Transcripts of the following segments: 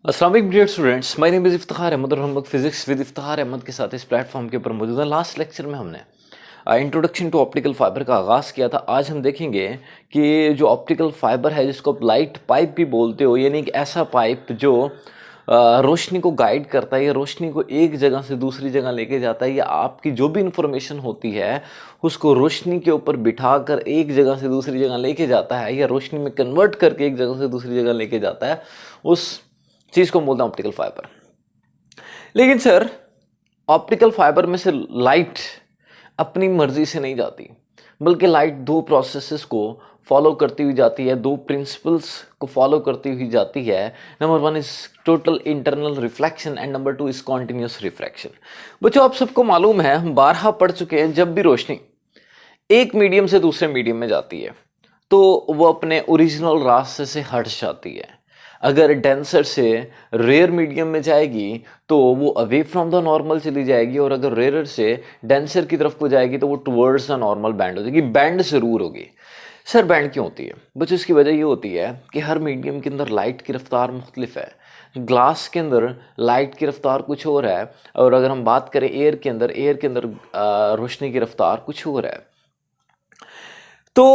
अस्सलाम वालेकुम dear students, my name is Iftikhar Ahmed और हम लोग फिजिक्स विद इफ्तिखार अहमद के साथ इस प्लेटफॉर्म के ऊपर मौजूद हैं। लास्ट लेक्चर में हमने इंट्रोडक्शन टू ऑप्टिकल फाइबर का आगाज़ किया था। आज हम देखेंगे कि जो ऑप्टिकल फाइबर है जिसको आप लाइट पाइप भी बोलते हो, यानी एक ऐसा पाइप जो रोशनी को गाइड करता है या रोशनी को एक जगह से दूसरी जगह लेके जाता है, या आपकी जो भी इंफॉर्मेशन होती है उसको रोशनी के ऊपर बिठा कर एक जगह से दूसरी जगह लेके जाता है, या रोशनी में कन्वर्ट करके एक जगह से दूसरी जगह लेके जाता है, उस चीज़ को बोलते हैं ऑप्टिकल फाइबर। लेकिन सर, ऑप्टिकल फाइबर में से लाइट अपनी मर्जी से नहीं जाती, बल्कि लाइट दो प्रोसेसेस को फॉलो करती हुई जाती है, दो प्रिंसिपल्स को फॉलो करती हुई जाती है। Number one is total internal reflection and number two is continuous refraction. बच्चों, आप सबको मालूम है, हम बारहा पढ़ चुके हैं, जब भी रोशनी एक मीडियम से दूसरे मीडियम में जाती है तो वो अपने ओरिजिनल रास्ते से हट जाती है। अगर डेंसर से रेयर मीडियम में जाएगी तो वो अवे फ्रॉम द नॉर्मल चली जाएगी, और अगर रेयर से डेंसर की तरफ को जाएगी तो वो टुवर्ड्स द नॉर्मल बैंड हो जाएगी। बैंड जरूर होगी। सर, बैंड क्यों होती है? बच्चों, इसकी वजह ये होती है कि हर मीडियम के अंदर लाइट की रफ्तार मुख्तलिफ है। ग्लास के अंदर लाइट की रफ्तार कुछ और है, और अगर हम बात करें एयर के अंदर रोशनी की रफ्तार कुछ और है। तो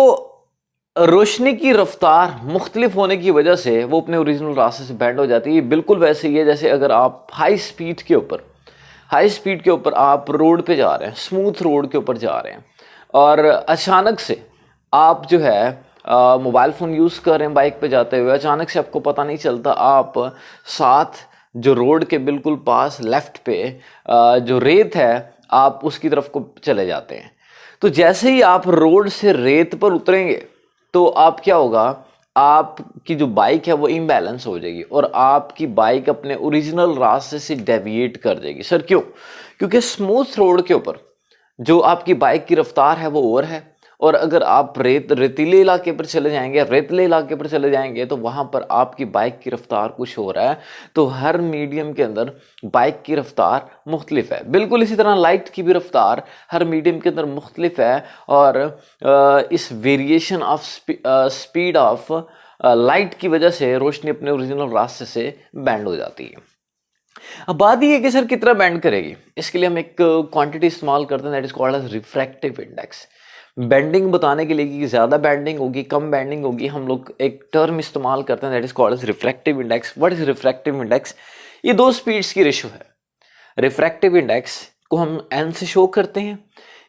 रोशनी की रफ्तार मुख्तलिफ होने की वजह से वो अपने ओरिजिनल रास्ते से बैंड हो जाती है। बिल्कुल वैसे ही है जैसे अगर आप हाई स्पीड के ऊपर आप रोड पे जा रहे हैं, स्मूथ रोड के ऊपर जा रहे हैं, और अचानक से आप जो है मोबाइल फ़ोन यूज़ कर रहे हैं बाइक पे जाते हुए, अचानक से आपको पता नहीं चलता, आप साथ जो रोड के बिल्कुल पास लेफ्ट पे जो रेत है आप उसकी तरफ को चले जाते हैं। तो जैसे ही आप रोड से रेत पर उतरेंगे तो आप क्या होगा, आपकी जो बाइक है वो इम्बैलेंस हो जाएगी और आपकी बाइक अपने ओरिजिनल रास्ते से डेविएट कर देगी। सर क्यों? क्योंकि स्मूथ रोड के ऊपर जो आपकी बाइक की रफ्तार है वो ओवर है, और अगर आप रेतीले इलाके पर चले जाएंगे तो वहां पर आपकी बाइक की रफ्तार कुछ हो रहा है। तो हर मीडियम के अंदर बाइक की रफ्तार मुख्तलिफ है। बिल्कुल इसी तरह लाइट की भी रफ्तार हर मीडियम के अंदर मुख्तलिफ है, और इस variation of speed of light की वजह से रोशनी अपने ओरिजिनल रास्ते से बैंड हो जाती है। अब बात ये है कि सर कितना बैंड करेगी, इसके लिए हम एक क्वांटिटी इस्तेमाल करते हैं, that is called as refractive index. Bending बताने के लिए कि ज़्यादा बेंडिंग होगी कम बेंडिंग होगी, हम लोग एक टर्म इस्तेमाल करते हैं, that is called as refractive index. What is refractive index? ये दो स्पीड्स की रेशो है। रिफ्रैक्टिव इंडेक्स को हम एन से शो करते हैं।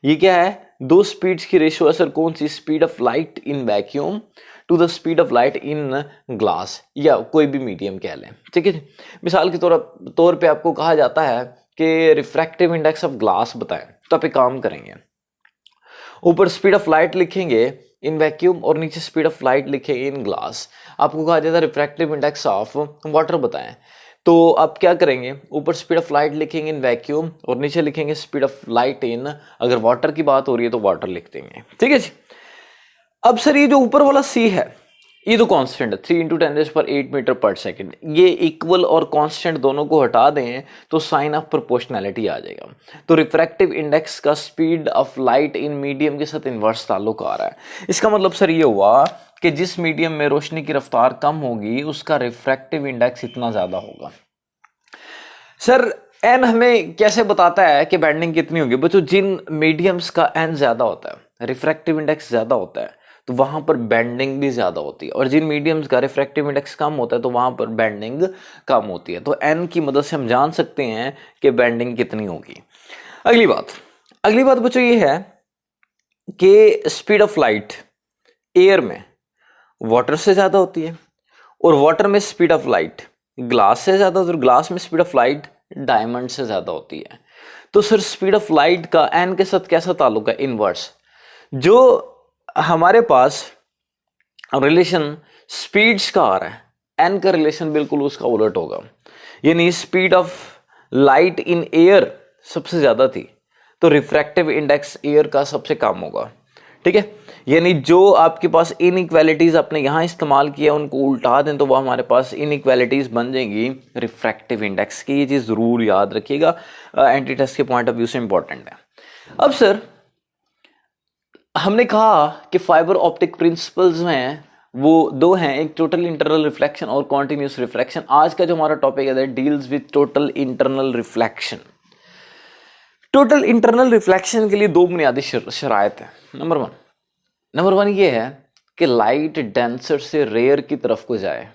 ये क्या है? दो स्पीड्स की रेशो है। सर कौन सी? Speed of light in vacuum to the speed of light in glass, या कोई भी मीडियम कह लें, ठीक है। मिसाल के तौर पे आपको कहा जाता है कि रिफ्रैक्टिव इंडेक्स ऑफ ग्लास बताएं, तो आप एक काम करेंगे, ऊपर स्पीड ऑफ लाइट लिखेंगे इन वैक्यूम और नीचे स्पीड ऑफ लाइट लिखेंगे इन ग्लास। आपको कहा जाता है रिफ्रैक्टिव इंडेक्स ऑफ वाटर बताएं, तो आप क्या करेंगे, ऊपर स्पीड ऑफ लाइट लिखेंगे इन वैक्यूम और नीचे लिखेंगे स्पीड ऑफ लाइट इन, अगर वाटर की बात हो रही है तो वाटर लिख देंगे, ठीक है जी। अब सर ये जो ऊपर वाला सी है ये तो कांस्टेंट है, 3 × 10⁸ मीटर पर सेकंड। ये इक्वल और कांस्टेंट दोनों को हटा दें तो साइन ऑफ प्रोपोर्शनैलिटी आ जाएगा। तो रिफ्रैक्टिव इंडेक्स का speed of light in medium के साथ इन्वर्स ताल्लुक आ रहा है। इसका मतलब सर ये हुआ कि जिस मीडियम में रोशनी की रफ्तार कम होगी उसका रिफ्रैक्टिव इंडेक्स इतना ज्यादा होगा। सर एन हमें कैसे बताता है कि बेंडिंग कितनी होगी? बच्चों, जिन मीडियम्स का एन ज्यादा होता है, रिफ्रैक्टिव इंडेक्स ज्यादा होता है, तो वहां पर बेंडिंग भी ज्यादा होती है, और जिन मीडियम्स का रिफ्रैक्टिव इंडेक्स कम होता है तो वहां पर बेंडिंग कम होती है। तो एन की मदद से हम जान सकते हैं कि बेंडिंग कितनी होगी। अगली बात बच्चों ये है कि स्पीड ऑफ लाइट एयर में वाटर से ज्यादा होती है, और वाटर में स्पीड ऑफ लाइट ग्लास से ज्यादा होती है, और ग्लास में स्पीड ऑफ लाइट डायमंड से ज्यादा होती है। तो सर स्पीड ऑफ लाइट का एन के साथ कैसा ताल्लुक है? इनवर्स। जो हमारे पास रिलेशन स्पीड्स का आ रहा है, एन का रिलेशन बिल्कुल उसका उलट होगा। यानी speed of light in air सबसे ज्यादा थी तो रिफ्रैक्टिव इंडेक्स एयर का सबसे कम होगा, ठीक है। यानी जो आपके पास इनइक्वालिटीज आपने यहां इस्तेमाल किया उनको उल्टा दें तो वो हमारे पास इनइक्वालिटीज बन जाएंगी रिफ्रैक्टिव इंडेक्स की। ये चीज जरूर याद रखिएगा, एंटी टेस्ट के पॉइंट ऑफ व्यू से इंपॉर्टेंट है। अब सर हमने कहा कि फाइबर ऑप्टिक प्रिंसिपल्स में वो दो हैं, एक टोटल इंटरनल रिफ्लेक्शन और कॉन्टिन्यूस रिफ्लेक्शन। आज का जो हमारा टॉपिक है deals with total internal reflection. Total internal reflection के लिए दो बुनियादी शराइत है। नंबर वन ये है कि लाइट डेंसर से रेयर की तरफ को जाए।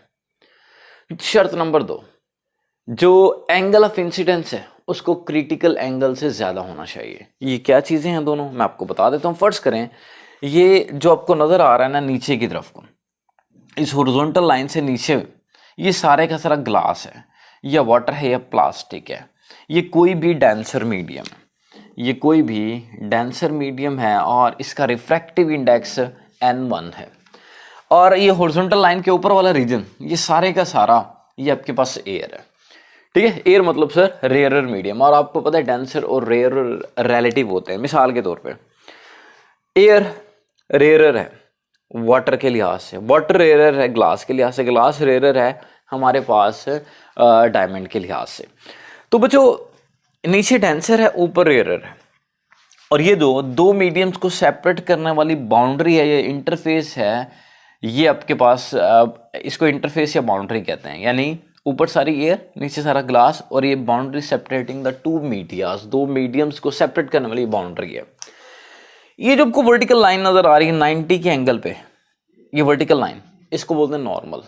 शर्त नंबर दो, जो एंगल ऑफ इंसिडेंस है उसको क्रिटिकल एंगल से ज्यादा होना चाहिए। ये क्या चीजें हैं दोनों, मैं आपको बता देता हूं। फर्ज करें ये जो आपको नजर आ रहा है ना नीचे की तरफ को, इस हॉरिजॉन्टल लाइन से नीचे, ये सारे का सारा ग्लास है या वाटर है या प्लास्टिक है, ये कोई भी डेंसर मीडियम है, ये कोई भी डेंसर मीडियम है और इसका रिफ्रैक्टिव इंडेक्स N1 है। और ये हॉरिजॉन्टल लाइन के ऊपर वाला रीजन, ये सारे का सारा ये आपके पास एयर है। ठीक है, एयर मतलब सर रेयरर मीडियम, और आपको पता है डेंसर और रेयरर रिलेटिव होते हैं। मिसाल के तौर पे एयर रेयरर है वाटर के लिहाज से, वाटर रेयरर है ग्लास के लिहाज से, ग्लास रेयरर है हमारे पास डायमंड के लिहाज से। तो बच्चों नीचे डेंसर है, ऊपर रेयरर है, और ये दो मीडियम्स को सेपरेट करने वाली बाउंड्री है, ये इंटरफेस है, ये आपके पास इसको इंटरफेस या बाउंड्री कहते हैं। यानी ऊपर सारी एयर नीचे सारा ग्लास, और ये boundary separating the two medias, दो मीडियम्स को सेपरेट करने वाली बाउंड्री है। ये जो आपको वर्टिकल लाइन नजर आ रही है 90 के एंगल पे, ये वर्टिकल लाइन, इसको बोलते हैं नॉर्मल।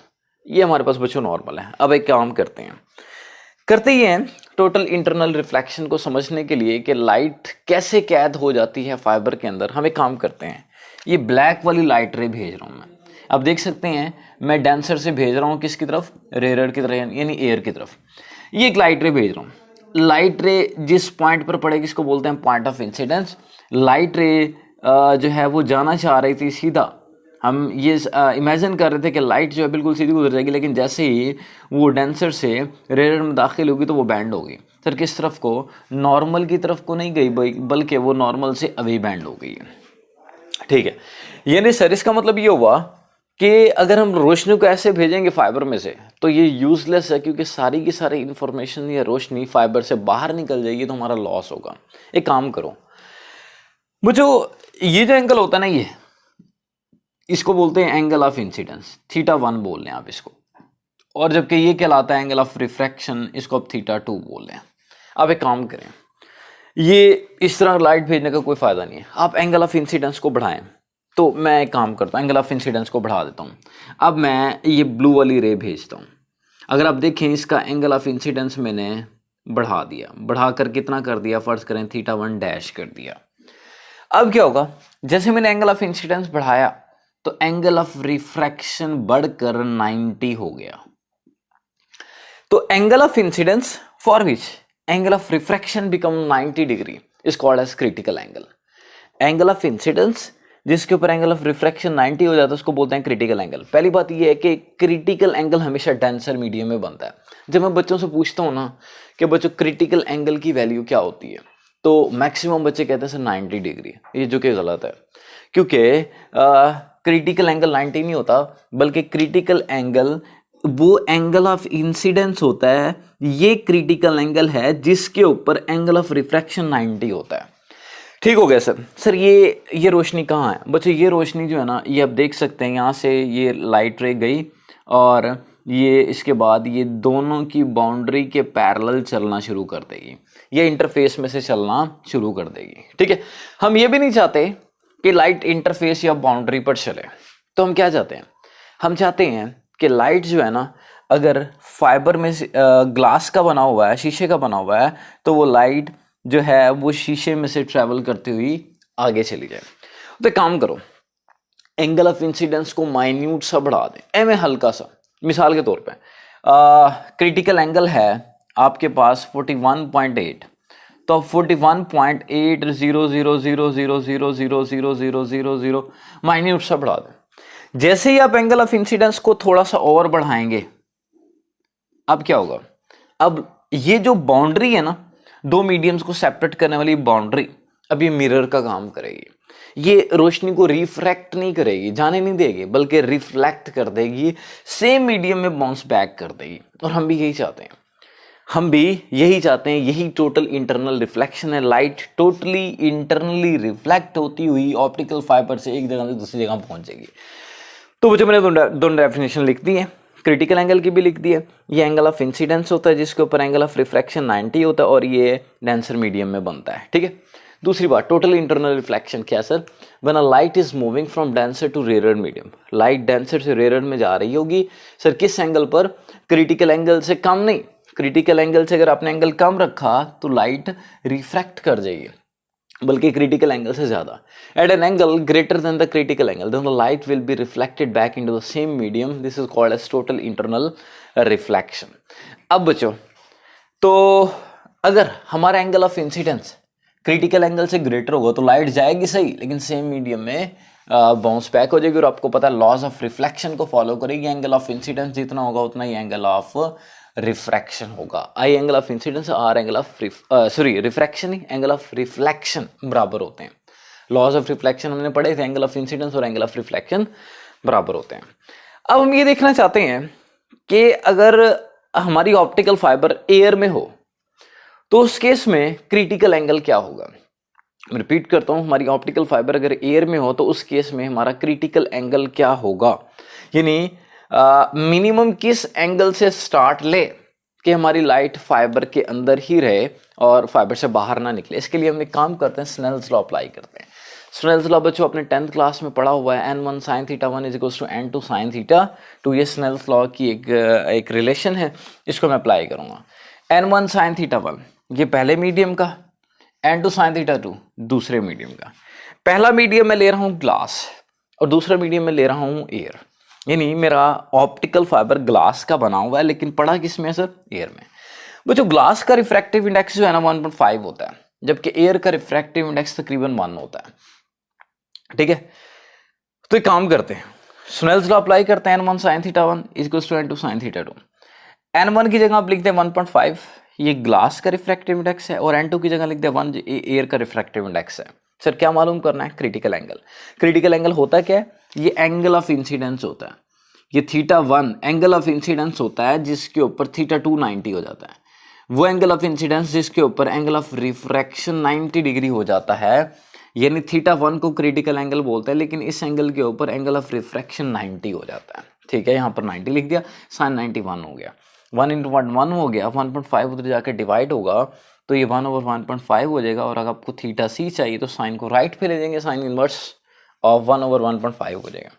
ये हमारे पास बच्चों नॉर्मल है। अब एक काम करते ये हैं टोटल इंटरनल रिफ्लेक्शन को समझने के लिए कि लाइट कैसे कैद हो जाती है फाइबर के अंदर। हम एक काम करते हैं, ये ब्लैक वाली लाइट रे भेज रहा हूं मैं। अब देख सकते हैं मैं डेंसर से भेज रहा हूं किसकी तरफ, रेयरर की तरफ, यानी एयर की तरफ। ये एक लाइट रे भेज रहा हूं। लाइट रे जिस पॉइंट पर पड़ेगी इसको बोलते हैं पॉइंट ऑफ इंसिडेंस। लाइट रे जो है वो जाना चाह रही थी सीधा, हम ये इमेजिन कर रहे थे कि लाइट जो है बिल्कुल सीधी गुजर जाएगी, लेकिन जैसे ही वो डेंसर से रेयरर में दाखिल होगी तो वो बैंड होगी। सर किस तरफ को, नॉर्मल की तरफ को नहीं गई, बल्कि वो नॉर्मल से अवे बैंड हो गई है। ठीक है, यानी सर इसका मतलब ये हुआ कि अगर हम रोशनी को ऐसे भेजेंगे फाइबर में से तो ये यूजलेस है, क्योंकि सारी की सारी इंफॉर्मेशन या रोशनी फाइबर से बाहर निकल जाएगी तो हमारा लॉस होगा। एक काम करो मुझे, ये जो एंगल होता है ना, ये इसको बोलते हैं एंगल ऑफ इंसिडेंस, θ1 बोल लें आप इसको, और जबकि ये कहलाता है एंगल ऑफ रिफ्रैक्शन, इसको आप θ2 बोल लें। अब एक काम करें, ये इस तरह लाइट भेजने का कोई फायदा नहीं है, आप एंगल ऑफ इंसिडेंस को बढ़ाएं। तो मैं एक काम करता हूँ, एंगल ऑफ इंसिडेंस को बढ़ा देता हूँ। अब मैं ये ब्लू वाली रे भेजता हूँ। अगर आप देखें इसका एंगल ऑफ इंसिडेंस मैंने बढ़ा दिया, बढ़ाकर कितना कर दिया, फर्ज करें θ1 डैश कर दिया। अब क्या होगा, जैसे मैंने एंगल ऑफ इंसिडेंस बढ़ाया तो एंगल ऑफ रिफ्रैक्शन बढ़कर 90 हो गया। तो angle of incidence for which angle of refraction become 90 degree is called as critical angle. Angle of incidence जिसके ऊपर एंगल ऑफ रिफ्रैक्शन 90 हो जाता है उसको बोलते हैं क्रिटिकल एंगल। पहली बात यह है कि क्रिटिकल एंगल हमेशा डेंसर मीडियम में बनता है। जब मैं बच्चों से पूछता हूँ ना कि बच्चों क्रिटिकल एंगल की वैल्यू क्या होती है, तो मैक्सिमम बच्चे कहते हैं सर 90 डिग्री, ये जो कि गलत है, क्योंकि क्रिटिकल एंगल 90 नहीं होता, बल्कि क्रिटिकल एंगल वो एंगल ऑफ इंसिडेंस होता है। ये क्रिटिकल एंगल है जिसके ऊपर एंगल ऑफ रिफ्रैक्शन 90 होता है। ठीक हो गया सर ये रोशनी कहाँ है बच्चों, ये रोशनी जो है ना, ये आप देख सकते हैं यहाँ से ये लाइट रे गई और ये इसके बाद ये दोनों की बाउंड्री के पैरेलल चलना शुरू कर देगी, ये इंटरफेस में से चलना शुरू कर देगी। ठीक है, हम ये भी नहीं चाहते कि लाइट इंटरफेस या बाउंड्री पर चले, तो हम क्या चाहते हैं, हम चाहते हैं कि लाइट जो है ना, अगर फाइबर में ग्लास का बना हुआ है, शीशे का बना हुआ है, तो वो लाइट जो है वो शीशे में से ट्रैवल करती हुई आगे चली जाए। तो काम करो, एंगल ऑफ इंसिडेंस को माइन्यूट सा बढ़ा दें, एम हल्का सा। मिसाल के तौर पे क्रिटिकल एंगल है आपके पास 41.8, तो 41.80000000000 माइन्यूट सा बढ़ा दें। जैसे ही आप एंगल ऑफ इंसिडेंस को थोड़ा सा और बढ़ाएंगे, अब क्या होगा, अब ये जो बाउंड्री है ना, दो मीडियम्स को सेपरेट करने वाली बाउंड्री, अब ये मिरर का काम करेगी। ये रोशनी को रिफ्रैक्ट नहीं करेगी, जाने नहीं देगी, बल्कि रिफ्लेक्ट कर देगी, सेम मीडियम में बाउंस बैक कर देगी। और हम भी यही चाहते हैं, यही टोटल इंटरनल रिफ्लेक्शन है। लाइट टोटली इंटरनली रिफ्लेक्ट होती हुई ऑप्टिकल फाइबर से एक जगह से दूसरी जगह पहुंचेगी। तो बच्चों मैंने दोनों डेफिनेशन लिख दी है, क्रिटिकल एंगल की भी लिख दी है। ये एंगल ऑफ इंसिडेंस होता है जिसके ऊपर एंगल ऑफ रिफ्रैक्शन 90 होता है और ये डेंसर मीडियम में बनता है, ठीक है। दूसरी बात, टोटल इंटरनल रिफ्लेक्शन क्या है sir? When a light is moving from denser to rare medium, light denser से रेयर में जा रही होगी सर, किस एंगल पर? क्रिटिकल एंगल से कम नहीं, क्रिटिकल एंगल से अगर आपने एंगल कम रखा तो लाइट रिफ्रैक्ट कर जाएगी, बल्कि क्रिटिकल एंगल से ज्यादा। At an angle greater than the critical angle then the light will be reflected back into the same medium, this is called as total internal reflection. अब बच्चों, तो अगर हमारा angle of incidence critical angle से greater होगा तो light जाएगी सही, लेकिन सेम मीडियम में बाउंस बैक हो जाएगी, और आपको पता है लॉज ऑफ रिफ्लेक्शन को फॉलो करेगी। एंगल ऑफ इंसिडेंस जितना होगा उतना ही एंगल ऑफ रिफ्रैक्शन होगा। I angle of incidence R angle of refraction ही एंगल ऑफ रिफ्लेक्शन बराबर होते हैं। लॉज ऑफ रिफ्लेक्शन हमने पढ़े थे, एंगल ऑफ इंसिडेंस और एंगल ऑफ रिफ्लेक्शन बराबर होते हैं। अब हम ये देखना चाहते हैं कि अगर हमारी ऑप्टिकल फाइबर एयर में हो तो उस केस में क्रिटिकल एंगल क्या होगा। मैं रिपीट करता हूं, हमारी ऑप्टिकल फाइबर अगर एयर में हो तो उस केस में हमारा क्रिटिकल एंगल क्या होगा, यानी मिनिमम किस एंगल से स्टार्ट ले कि हमारी लाइट फाइबर के अंदर ही रहे और फाइबर से बाहर ना निकले। इसके लिए हम एक काम करते हैं, स्नेल्स लॉ अप्लाई करते हैं। स्नेल्स लॉ बच्चों अपने 10th क्लास में पढ़ा हुआ है, n1 sin θ 1 is equals to n2 sin θ 2। ये स्नेल्स लॉ की एक रिलेशन है, इसको मैं अप्लाई करूंगा। n1 sin θ 1 ये पहले मीडियम का, n2 sin θ 2 दूसरे मीडियम का। पहला मीडियम में ले रहा हूं ग्लास और दूसरा मीडियम में ले रहा हूं एयर, यानी मेरा ऑप्टिकल फाइबर ग्लास का बना हुआ है, लेकिन पड़ा किस में सर? एयर में। बच्चों ग्लास का रिफ्रैक्टिव इंडेक्स जो है ना 1.5 होता है, जबकि एयर का रिफ्रैक्टिव इंडेक्स तकरीबन 1 होता है, ठीक है। तो एक काम करते हैं, स्नेल्स लॉ अप्लाई करते हैं, n1 sin θ 1 is equals to n2 sin θ 2। n1 की जगह आप लिखते हैं 1.5, ये ग्लास का रिफ्रैक्टिव इंडेक्स है, और n2 की जगह लिखते हैं 1, एयर का रिफ्रैक्टिव इंडेक्स है। सर क्या मालूम करना है? Critical angle. क्रिटिकल एंगल होता क्या है? ये एंगल ऑफ इंसिडेंस होता है। ये θ1 एंगल ऑफ इंसिडेंस होता है जिसके ऊपर θ2 90 हो जाता है। वो एंगल ऑफ इंसिडेंस जिसके ऊपर एंगल ऑफ रिफ्रैक्शन 90 डिग्री हो जाता है, यानी θ1 को क्रिटिकल एंगल बोलते हैं, लेकिन इस एंगल के ऊपर एंगल ऑफ रिफ्रैक्शन 90 हो जाता है, ठीक है। यहाँ पर 90 लिख दिया, sin 90 1 हो गया, 1 इंटू 1 हो गया, 1.5 उधर जाकर डिवाइड होगा तो ये 1/1.5 हो जाएगा। और अगर आपको θc चाहिए तो साइन को राइट पे ले जाएंगे, साइन इनवर्स ऑफ 1/1.5 हो जाएगा।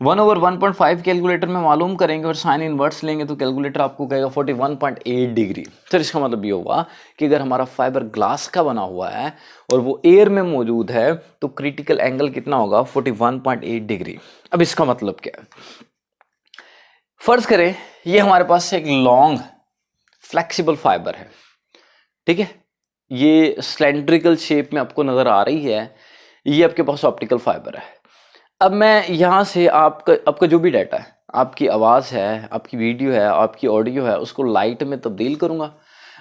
1/1.5 कैलकुलेटर में मालूम करेंगे और साइन इनवर्स लेंगे तो कैलकुलेटर आपको कहेगा 41.8 डिग्री। तो इसका मतलब ये होगा कि अगर हमारा फाइबर ग्लास का बना हुआ है और वो एयर में मौजूद है तो क्रिटिकल एंगल कितना होगा? 41.8 डिग्री। अब इसका मतलब क्या है? फर्ज करें ये हमारे पास एक लॉन्ग फ्लेक्सिबल फाइबर है, ठीक है, ये सिलेंड्रिकल शेप में आपको नजर आ रही है, ये आपके पास ऑप्टिकल फाइबर है। अब मैं यहाँ से आपका जो भी डाटा है, आपकी आवाज़ है, आपकी वीडियो है, आपकी ऑडियो है, उसको लाइट में तब्दील करूँगा।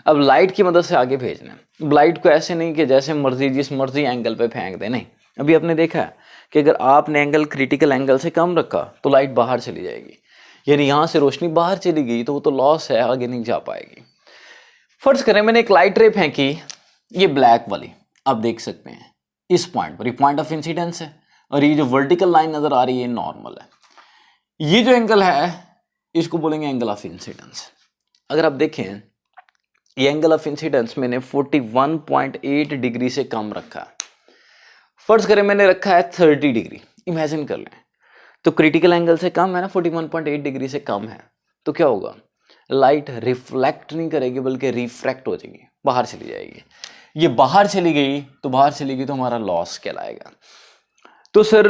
अब लाइट की मदद से आगे भेजना है। लाइट को ऐसे नहीं कि जैसे मर्जी जिस मर्जी एंगल पे फेंक दे, नहीं। अभी आपने देखा है कि अगर आपने एंगल क्रिटिकल एंगल से कम रखा तो लाइट बाहर चली जाएगी, यानी यहाँ से रोशनी बाहर चली गई तो वो तो लॉस है, आगे नहीं जा पाएगी। फर्ज करें मैंने एक लाइट रे फेंकी, ये ब्लैक वाली, आप देख सकते हैं इस पॉइंट पर, ये पॉइंट ऑफ इंसिडेंस है, और ये जो वर्टिकल लाइन नजर आ रही है नॉर्मल है। ये जो एंगल है इसको बोलेंगे एंगल ऑफ इंसिडेंस। अगर आप देखें ये एंगल ऑफ इंसिडेंस मैंने 41.8 डिग्री से कम रखा। फर्ज करें मैंने रखा है 30 डिग्री, इमेजिन कर लें, तो क्रिटिकल एंगल से कम है ना, 41.8 डिग्री से कम है, तो क्या होगा? लाइट रिफ्लेक्ट नहीं करेगी बल्कि रिफ्रैक्ट हो जाएगी, बाहर चली जाएगी। ये बाहर चली गई तो हमारा लॉस कहलाएगा। तो सर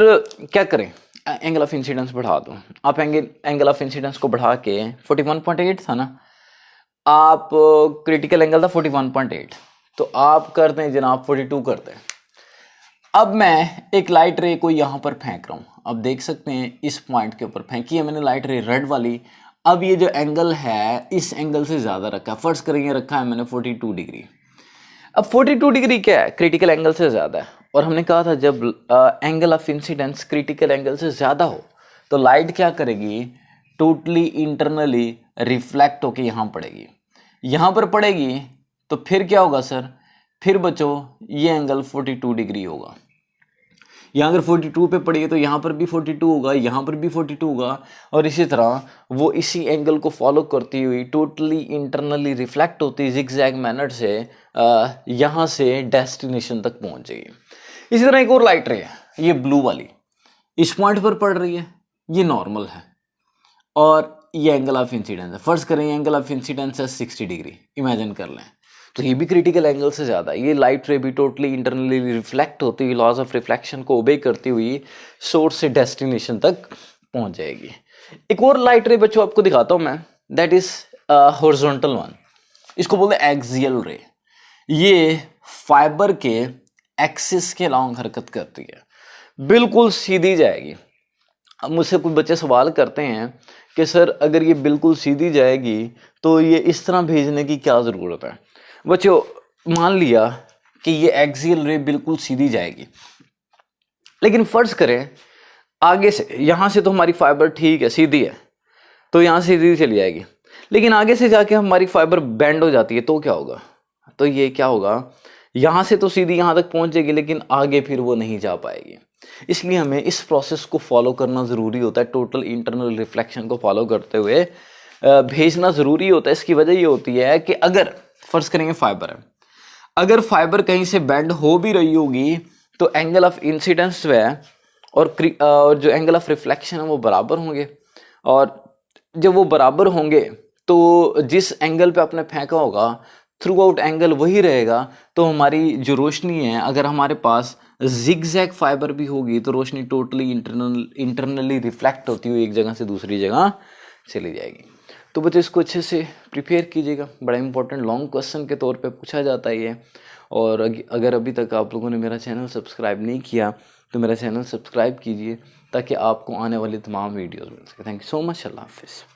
क्या करें? एंगल ऑफ इंसिडेंस बढ़ा दो। आप एंगल ऑफ इंसिडेंस को बढ़ा के 41.8 था ना, आप क्रिटिकल एंगल था 41.8, तो आप करते हैं जनाब 42 करते हैं। अब मैं एक लाइट रे को यहाँ पर फेंक रहा हूँ, अब देख सकते हैं इस पॉइंट के ऊपर फेंकी है मैंने लाइट रे रेड वाली। अब ये जो एंगल है इस एंगल से ज़्यादा रखा है, फर्ज करेंगे रखा है मैंने 42 डिग्री। अब 42 डिग्री क्या है? क्रिटिकल एंगल से ज़्यादा है, और हमने कहा था जब angle of incidence critical angle से ज़्यादा हो तो लाइट क्या करेगी? टोटली इंटरनली रिफ्लेक्ट होके यहाँ पड़ेगी, यहाँ पर पड़ेगी तो फिर क्या होगा सर? फिर बच्चों ये एंगल 42 डिग्री होगा। यहाँ अगर 42 पे पड़ी है तो यहाँ पर भी 42 होगा, यहाँ पर भी 42 होगा, और इसी तरह वो इसी एंगल को फॉलो करती हुई टोटली इंटरनली रिफ्लेक्ट होती जिगजैग मैनर से यहाँ से डेस्टिनेशन तक पहुँच जाएगी। इसी तरह एक और लाइट रे है, ये ब्लू वाली, इस पॉइंट पर पड़ रही है, ये नॉर्मल है और ये एंगल ऑफ इंसिडेंस है। फर्ज करें एंगल ऑफ इंसिडेंस है 60 डिग्री, इमेजिन कर लें, तो ये भी क्रिटिकल एंगल से ज़्यादा है। ये लाइट रे भी टोटली इंटरनली रिफ्लेक्ट होती हुई लॉज ऑफ रिफ्लेक्शन को ओबे करती हुई सोर्स से डेस्टिनेशन तक पहुंच जाएगी। एक और लाइट रे बच्चों आपको दिखाता हूं मैं, दैट इज हॉरिजॉन्टल वन, इसको बोलते हैं एक्सियल रे। ये फाइबर के एक्सिस के अलॉन्ग हरकत करती है, बिल्कुल सीधी जाएगी। अब मुझसे कुछ बच्चे सवाल करते हैं कि सर अगर ये बिल्कुल सीधी जाएगी तो ये इस तरह भेजने की क्या ज़रूरत है। बच्चों मान लिया कि ये एक्सियल रे बिल्कुल सीधी जाएगी, लेकिन फर्ज करें आगे से, यहाँ से तो हमारी फाइबर ठीक है सीधी है तो यहाँ से सीधी चली जाएगी, लेकिन आगे से जाके हमारी फाइबर बेंड हो जाती है तो क्या होगा, तो ये क्या होगा, यहाँ से तो सीधी यहाँ तक पहुँच जाएगी लेकिन आगे फिर वो नहीं जा पाएगी। इसलिए हमें इस प्रोसेस को फॉलो करना ज़रूरी होता है, टोटल इंटरनल रिफ्लेक्शन को फॉलो करते हुए भेजना ज़रूरी होता है। इसकी वजह ये होती है कि अगर फर्ज करेंगे फाइबर है, अगर फाइबर कहीं से बेंड हो भी रही होगी तो एंगल ऑफ इंसिडेंस जो है और जो एंगल ऑफ रिफ्लेक्शन है वो बराबर होंगे, और जब वो बराबर होंगे तो जिस एंगल पे आपने फेंका होगा थ्रू आउट एंगल वही रहेगा। तो हमारी जो रोशनी है, अगर हमारे पास जिगजैग फाइबर भी होगी तो रोशनी टोटली इंटरनली रिफ्लेक्ट होती हुई एक जगह से दूसरी जगह चली जाएगी। तो बच्चों इसको अच्छे से प्रिपेयर कीजिएगा, बड़ा इंपॉर्टेंट लॉन्ग क्वेश्चन के तौर पे पूछा जाता है ये। और अगर अभी तक आप लोगों ने मेरा चैनल सब्सक्राइब नहीं किया तो मेरा चैनल सब्सक्राइब कीजिए ताकि आपको आने वाली तमाम वीडियोस मिल सके। थैंक यू सो मच, अल्लाह हाफिज़।